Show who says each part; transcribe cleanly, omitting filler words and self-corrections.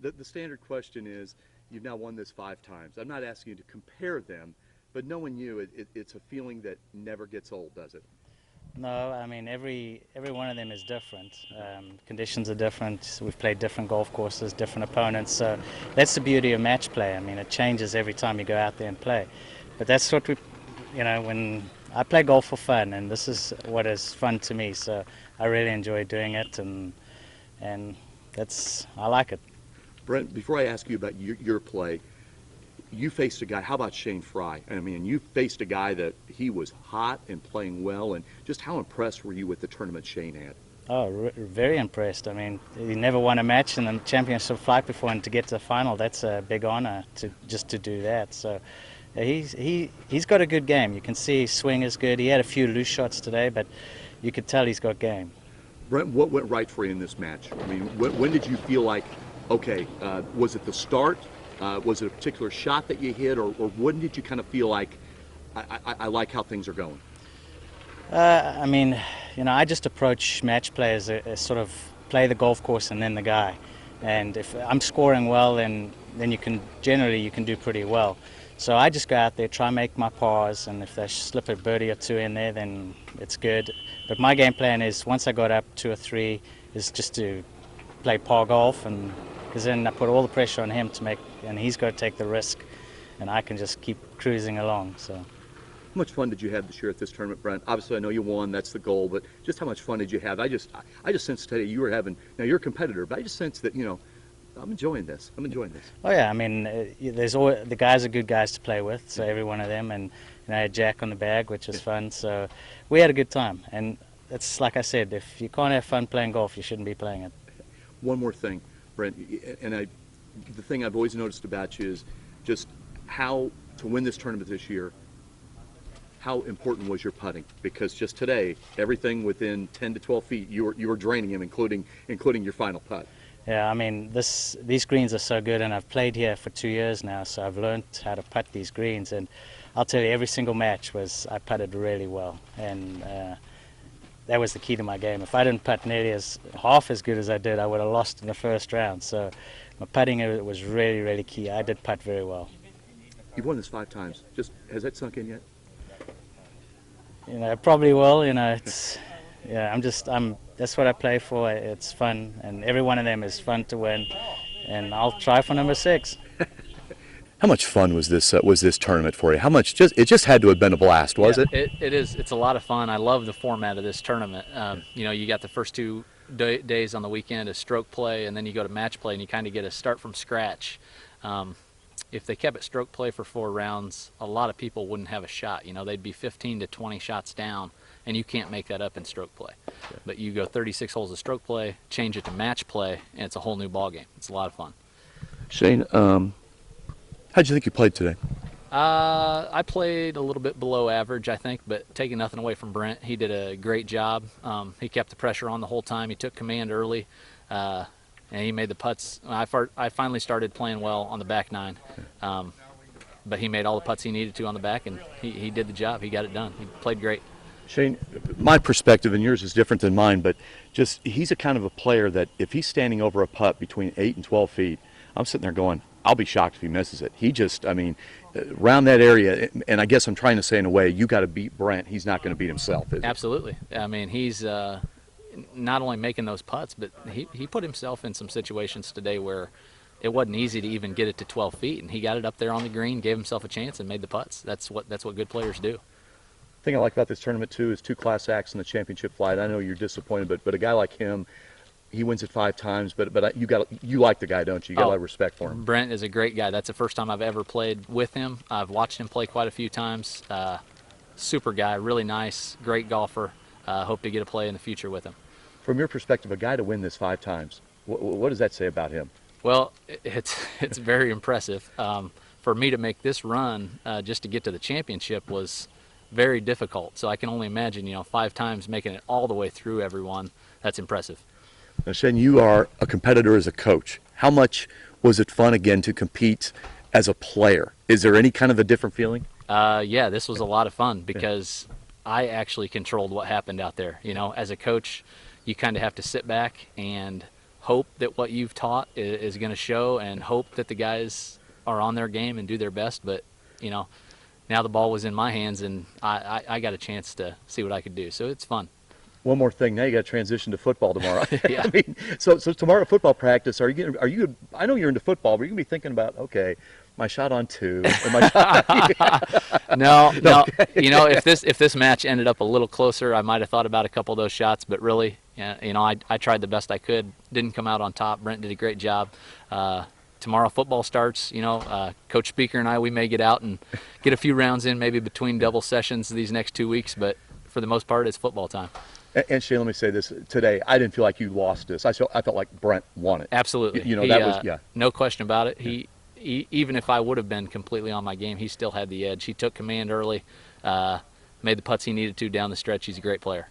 Speaker 1: The standard question is, you've now won this 5 times. I'm not asking you to compare them, but knowing you, it's a feeling that never gets old, does it?
Speaker 2: No, I mean every one of them is different. Conditions are different. We've played different golf courses, different opponents. So that's the beauty of match play. I mean, it changes every time you go out there and play. But that's what when I play golf for fun, and this is what is fun to me. So I really enjoy doing it, and I like it.
Speaker 1: Brent, before I ask you about your play, you faced a guy. How about Shane Fry? I mean, you faced a guy that he was hot and playing well. And just how impressed were you with the tournament Shane had?
Speaker 2: Oh, very impressed. I mean, he never won a match in a championship flight before, and to get to the final, that's a big honor to do that. So he's got a good game. You can see his swing is good. He had a few loose shots today, but you could tell he's got game.
Speaker 1: Brent, what went right for you in this match? I mean, when did you feel like, okay, was it the start? Was it a particular shot that you hit, or when did you kind of feel like, I like how things are going?
Speaker 2: I mean, I just approach match play as sort of play the golf course and then the guy. And if I'm scoring well, then you can do pretty well. So I just go out there, try and make my pars, and if they slip a birdie or two in there, then it's good. But my game plan is, once I got up 2 or 3, is just to play par golf, and because then I put all the pressure on him and he's got to take the risk, and I can just keep cruising along. So,
Speaker 1: how much fun did you have this year at this tournament, Brent? Obviously, I know you won; that's the goal. But just how much fun did you have? I just sensed today you were having. Now you're a competitor, but I just sense that I'm enjoying this. I'm enjoying this.
Speaker 2: Oh yeah, I mean, there's always, the guys are good guys to play with. So every one of them, and I had Jack on the bag, which was fun. So we had a good time, and it's like I said, if you can't have fun playing golf, you shouldn't be playing it.
Speaker 1: One more thing, Brent, and the thing I've always noticed about you is just how to win this tournament this year. How important was your putting? Because just today, everything within 10 to 12 feet, you were draining him, including your final putt.
Speaker 2: Yeah, I mean, these greens are so good, and I've played here for 2 years now, so I've learned how to putt these greens. And I'll tell you, every single match I putted really well, and that was the key to my game. If I didn't putt nearly half as good as I did, I would have lost in the first round. So my putting was really, really key. I did putt very well.
Speaker 1: You've won this 5 times. Just has that sunk in yet?
Speaker 2: Probably will. It's that's what I play for. It's fun, and every one of them is fun to win. And I'll try for number 6.
Speaker 1: How much fun was this tournament for you? How much? It just had to have been a blast, was it?
Speaker 3: It is. It's a lot of fun. I love the format of this tournament. You got the first 2 days on the weekend as stroke play, and then you go to match play, and you kind of get a start from scratch. If they kept it stroke play for 4 rounds, a lot of people wouldn't have a shot. They'd be 15 to 20 shots down, and you can't make that up in stroke play. Yeah. But you go 36 holes of stroke play, change it to match play, and it's a whole new ball game. It's a lot of fun.
Speaker 1: Shane, how'd you think you played today?
Speaker 3: I played a little bit below average, I think, but taking nothing away from Brent, he did a great job. He kept the pressure on the whole time. He took command early. And he made the putts. I finally started playing well on the back 9, but he made all the putts he needed to on the back, and he did the job. He got it done. He played great.
Speaker 1: Shane, my perspective and yours is different than mine, but just he's a kind of a player that if he's standing over a putt between 8 and 12 feet, I'm sitting there going, I'll be shocked if he misses it. He just, around that area, and I guess I'm trying to say in a way, you got to beat Brent. He's not going to beat himself, is he?
Speaker 3: Absolutely. I mean, he's not only making those putts, but he put himself in some situations today where it wasn't easy to even get it to 12 feet, and he got it up there on the green, gave himself a chance, and made the putts. That's what good players do.
Speaker 1: The thing I like about this tournament too is 2 class acts in the championship flight. I know you're disappointed, but a guy like him, he wins it 5 times. But you like the guy, don't you? You got a lot of respect for him.
Speaker 3: Brent is a great guy. That's the first time I've ever played with him. I've watched him play quite a few times. Super guy, really nice, great golfer. Hope to get a play in the future with him.
Speaker 1: From your perspective, a guy to win this 5 times, what does that say about him?
Speaker 3: Well, it's very impressive. For me to make this run just to get to the championship was very difficult. So I can only imagine, 5 times making it all the way through everyone. That's impressive.
Speaker 1: Now, Shane, you are a competitor as a coach. How much was it fun again to compete as a player? Is there any kind of a different feeling?
Speaker 3: Yeah, this was a lot of fun because I actually controlled what happened out there. As a coach, you kind of have to sit back and hope that what you've taught is going to show, and hope that the guys are on their game and do their best. But, now the ball was in my hands, and I got a chance to see what I could do. So it's fun.
Speaker 1: One more thing. Now you got to transition to football tomorrow.
Speaker 3: Yeah.
Speaker 1: I mean, so tomorrow football practice. Are you? I know you're into football, but you're gonna be thinking about, okay, my shot on 2. Or my shot
Speaker 3: No. If this match ended up a little closer, I might have thought about a couple of those shots. But really, I tried the best I could. Didn't come out on top. Brent did a great job. Tomorrow football starts. Coach Speaker and I, we may get out and get a few rounds in, maybe between double sessions these next 2 weeks. But for the most part, it's football time.
Speaker 1: And Shane, let me say this. Today, I didn't feel like you lost this. I felt like Brent won it.
Speaker 3: Absolutely.
Speaker 1: That was, yeah.
Speaker 3: No question about it. He even if I would have been completely on my game, he still had the edge. He took command early, made the putts he needed to down the stretch. He's a great player.